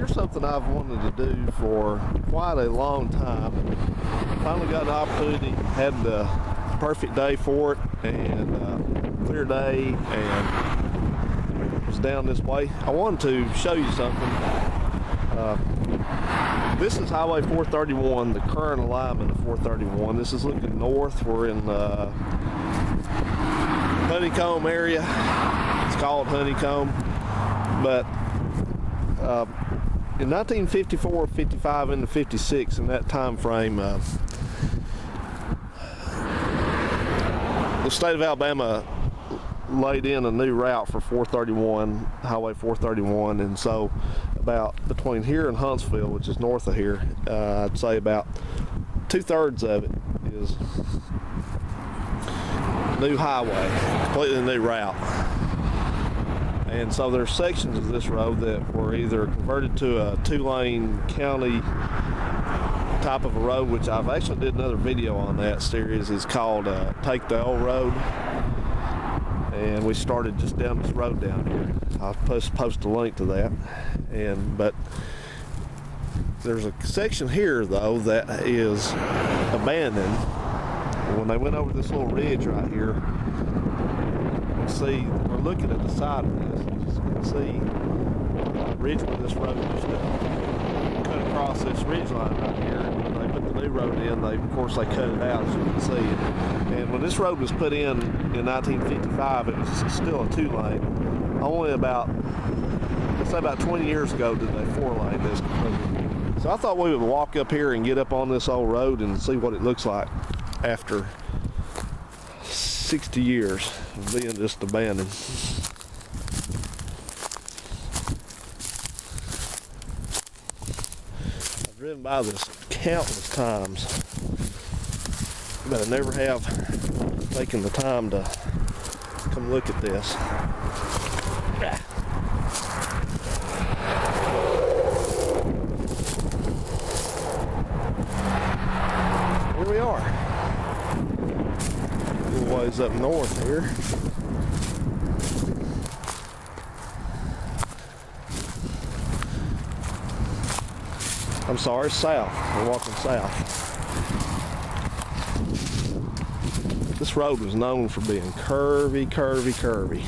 here's something I've wanted to do for quite a long time. Finally got an opportunity, had the perfect day for it, and clear day, and was down this way. I wanted to show you something. This is Highway 431, the current alignment of 431. This is looking north. We're in the Honeycomb area. It's called Honeycomb, but in 1954, 55, into 56, in that time frame, the state of Alabama laid in a new route for 431, Highway 431, and so about between here and Huntsville, which is north of here, I'd say about 2/3 of it is new highway, completely new route. And so there's sections of this road that were either converted to a 2-lane county type of a road, which I've actually did another video on that series. It's called Take the Old Road. And we started just down this road down here. I'll post a link to that. But there's a section here though that is abandoned. When they went over this little ridge right here, see, we're looking at the side of this. You can see the ridge where this road used to cut across this ridge line right here. When they put the new road in, of course they cut it out, as you can see. And when this road was put in 1955, it was still a 2-lane. Only about, let's say about 20 years ago did they 4-lane this completely. So I thought we would walk up here and get up on this old road and see what it looks like after 60 years of being just abandoned. I've driven by this countless times, but I never have taken the time to come look at this. Here we are. A little ways up north here. I'm sorry, south. We're walking south. This road was known for being curvy, curvy, curvy.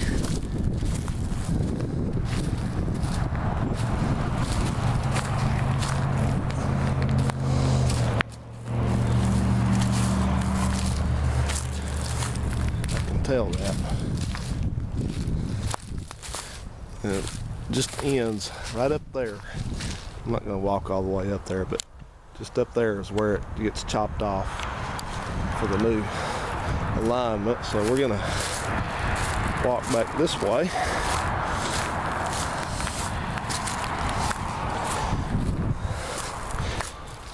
I can tell that. And it just ends right up there. I'm not going to walk all the way up there, but just up there is where it gets chopped off for the new alignment. So we're going to walk back this way.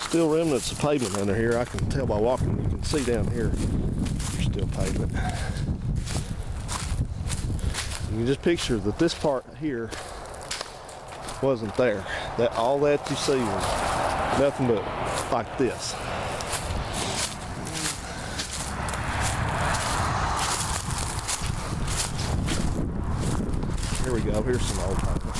Still remnants of pavement under here. I can tell by walking. You can see down here there's still pavement. You can just picture that this part here wasn't there. That all that you see was nothing but like this. Here we go. Here's some old pavement.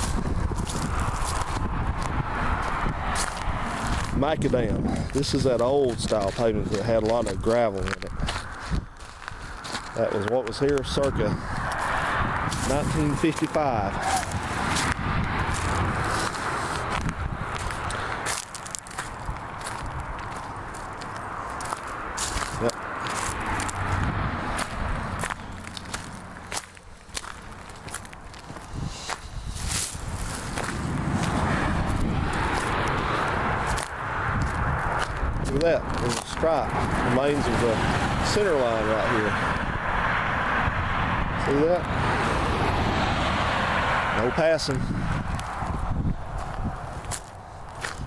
Macadam. This is that old style pavement that had a lot of gravel in it. That was what was here circa 1955. Yep. Look at that. There's a stripe. Remains of the center line right here. See that? No passing.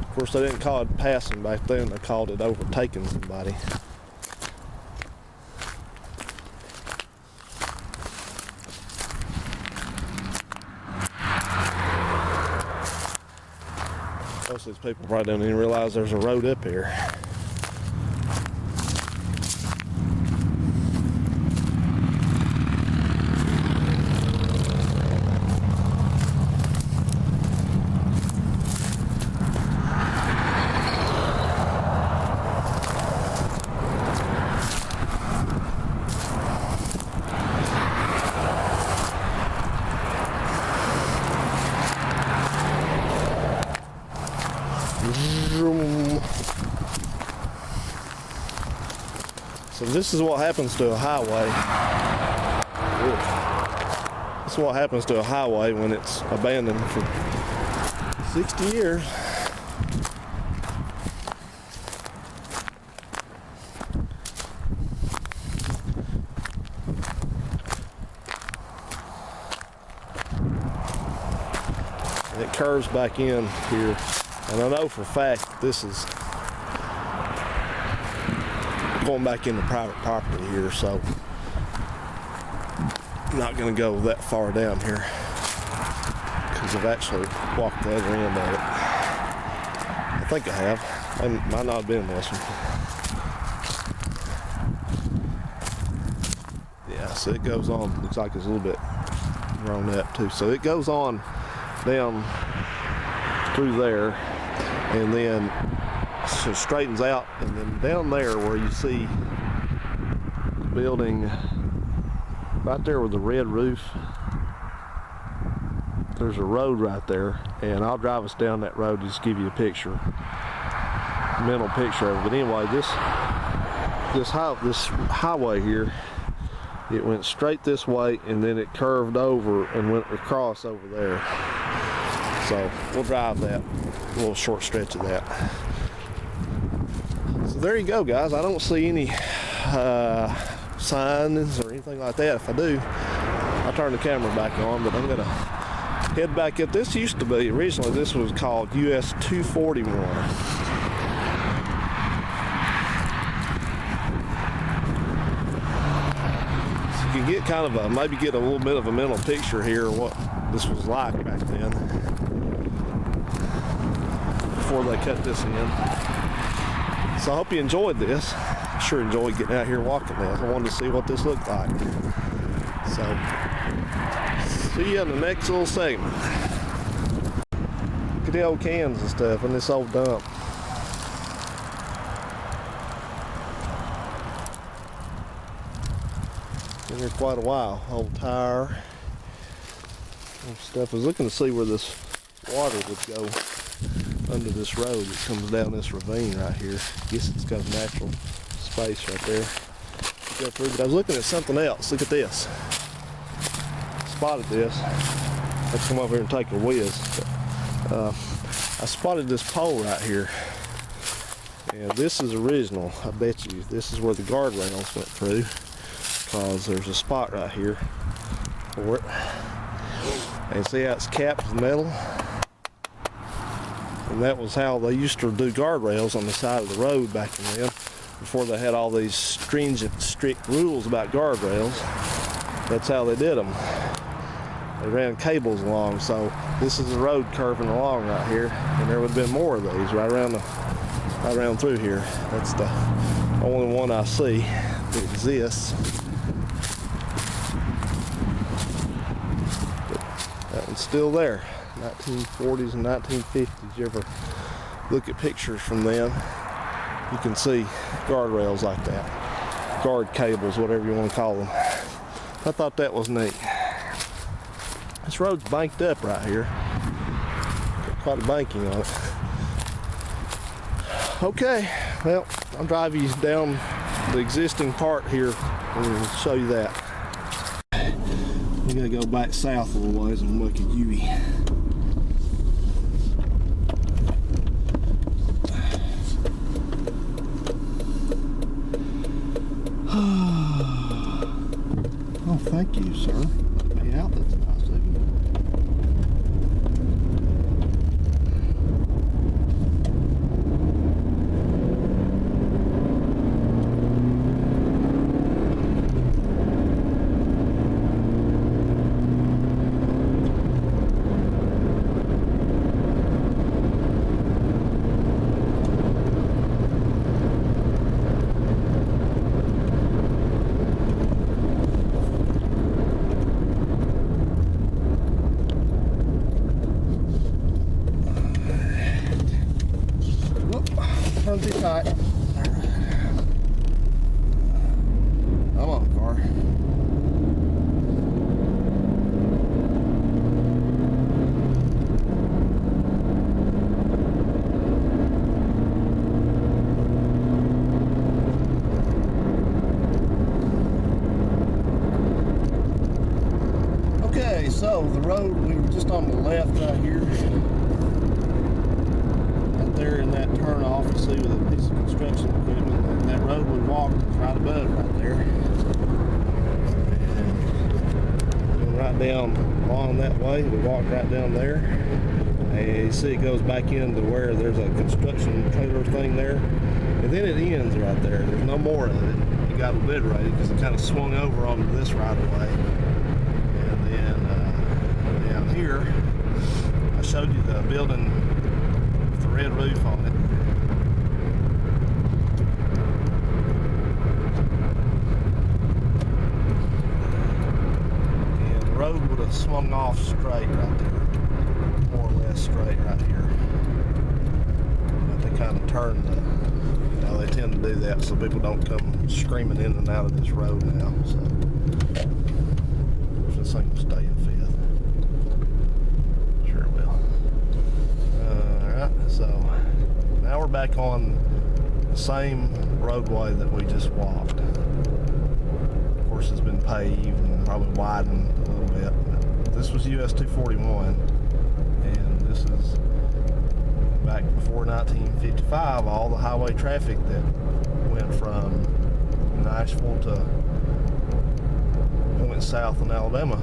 Of course, they didn't call it passing back then. They called it overtaking somebody. Most of these people probably don't even realize there's a road up here. So this is what happens to a highway. This is what happens to a highway when it's abandoned for 60 years. And it curves back in here. And I know for a fact this is going back into private property here, so I'm not going to go that far down here because I've actually walked the other end of it. I think I have. I might not have been this one. Yeah, so it goes on. Looks like it's a little bit grown up too. So it goes on down through there, and then so it straightens out, and then down there where you see the building right there with the red roof, there's a road right there, and I'll drive us down that road to just give you a picture, mental picture of it. But anyway, this highway here, it went straight this way, and then it curved over and went across over there. So we'll drive that, a little short stretch of that. So there you go, guys. I don't see any signs or anything like that. If I do, I'll turn the camera back on, but I'm gonna head back up. This used to be, originally this was called US 241. So you can get kind of a, maybe get a little bit of a mental picture here of what this was like back then, before they cut this in. So I hope you enjoyed this. I sure enjoyed getting out here walking this. I wanted to see what this looked like. So, see you in the next little segment. Look at the old cans and stuff in this old dump. Been here quite a while. Old tire and stuff. I was looking to see where this water would go under this road that comes down this ravine right here. I guess it's got a natural space right there. Go through, but I was looking at something else. Look at this. Spotted this. Let's come over here and take a whiz. I spotted this pole right here. And this is original. I bet you this is where the guardrails went through, because there's a spot right here for it. And see how it's capped with metal? And that was how they used to do guardrails on the side of the road back then, before they had all these stringent, strict rules about guardrails. That's how they did them. They ran cables along. So this is the road curving along right here, and there would have been more of these right around through here. That's the only one I see that exists. But that one's still there. 1940s and 1950s. You ever look at pictures from then, you can see guardrails like that, guard cables, whatever you want to call them. I thought that was neat. This road's banked up right here, got quite a banking on it. Okay, well, I'll drive you down the existing part here and show you that. We gotta go back south a little ways and look at Huey. Oh, thank you, sir. Let me out. That's nice of you. Turn too tight. I'm on the car. road, we were just on the left right here. Right there in that turn off, you see with a piece of construction equipment. And that road we walked was right above right there. And going right down along that way, we walked right down there. And you see it goes back into where there's a construction trailer thing there. And then it ends right there. There's no more of it. It got obliterated because it kind of swung over onto this right of way. And then down here, I showed you the building with the red roof on it. And the road would have swung off straight right there. More or less straight right here. But they kind of turned the, they tend to do that so people don't come screaming in and out of this road now. So this thing will stay in fifth. Sure will. Alright, so now we're back on the same roadway that we just walked. Of course, it's been paved and probably widened a little bit. This was US 241, and this is back before 1955, all the highway traffic that went from Nashville to went south in Alabama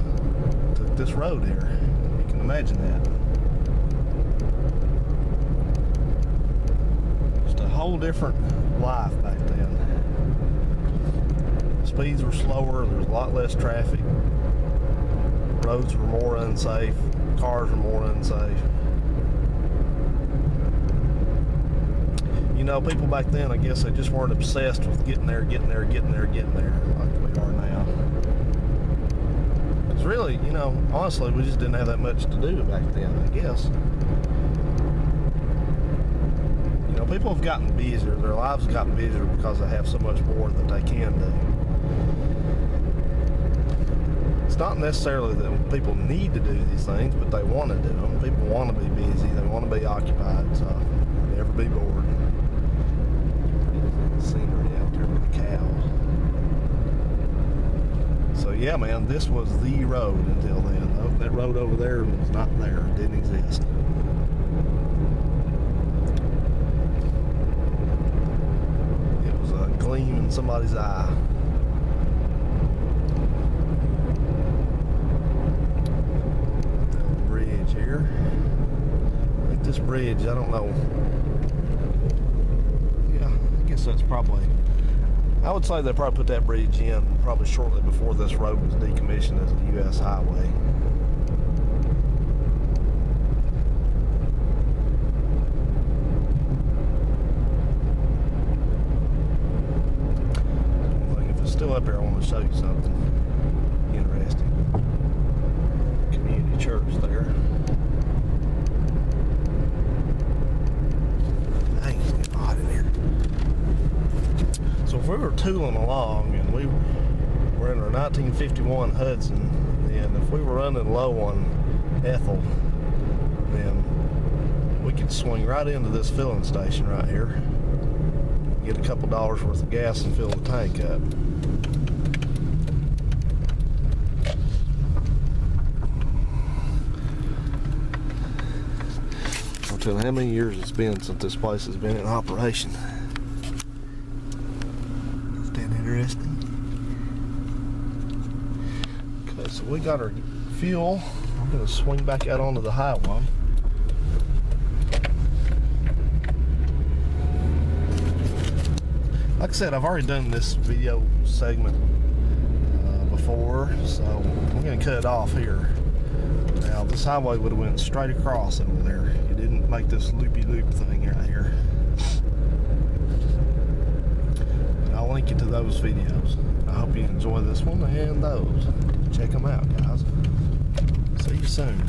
took this road here. You can imagine that. Just a whole different life back then. Speeds were slower, there was a lot less traffic. Roads were more unsafe, cars were more unsafe. You know, people back then, I guess they just weren't obsessed with getting there like we are now. It's really, you know, honestly, we just didn't have that much to do back then, I guess. You know, people have gotten busier. Their lives have gotten busier because they have so much more that they can do. It's not necessarily that people need to do these things, but they want to do them. People want to be busy. They want to be occupied, so never be bored. Scenery out there with the cows. So yeah, man, this was the road until then. That road over there was not there, didn't exist. It was a gleam in somebody's eye. The bridge here. I think this bridge, I don't know. So it's probably, I would say they probably put that bridge in probably shortly before this road was decommissioned as a U.S. highway. If it's still up here, I want to show you something interesting. Community church there. Dang, it's getting hot in here. So if we were tooling along and we were in our 1951 Hudson, and if we were running low on ethyl, then we could swing right into this filling station right here, get a couple dollars worth of gas and fill the tank up. I'll tell you how many years it's been since this place has been in operation. Interesting. Okay, so we got our fuel. I'm going to swing back out onto the highway. Like I said, I've already done this video segment before, so I'm going to cut it off here. Now, this highway would have went straight across over there. It didn't make this loopy-loop thing right here. I'll link you to those videos. I hope you enjoy this one and those. Check them out, guys. See you soon.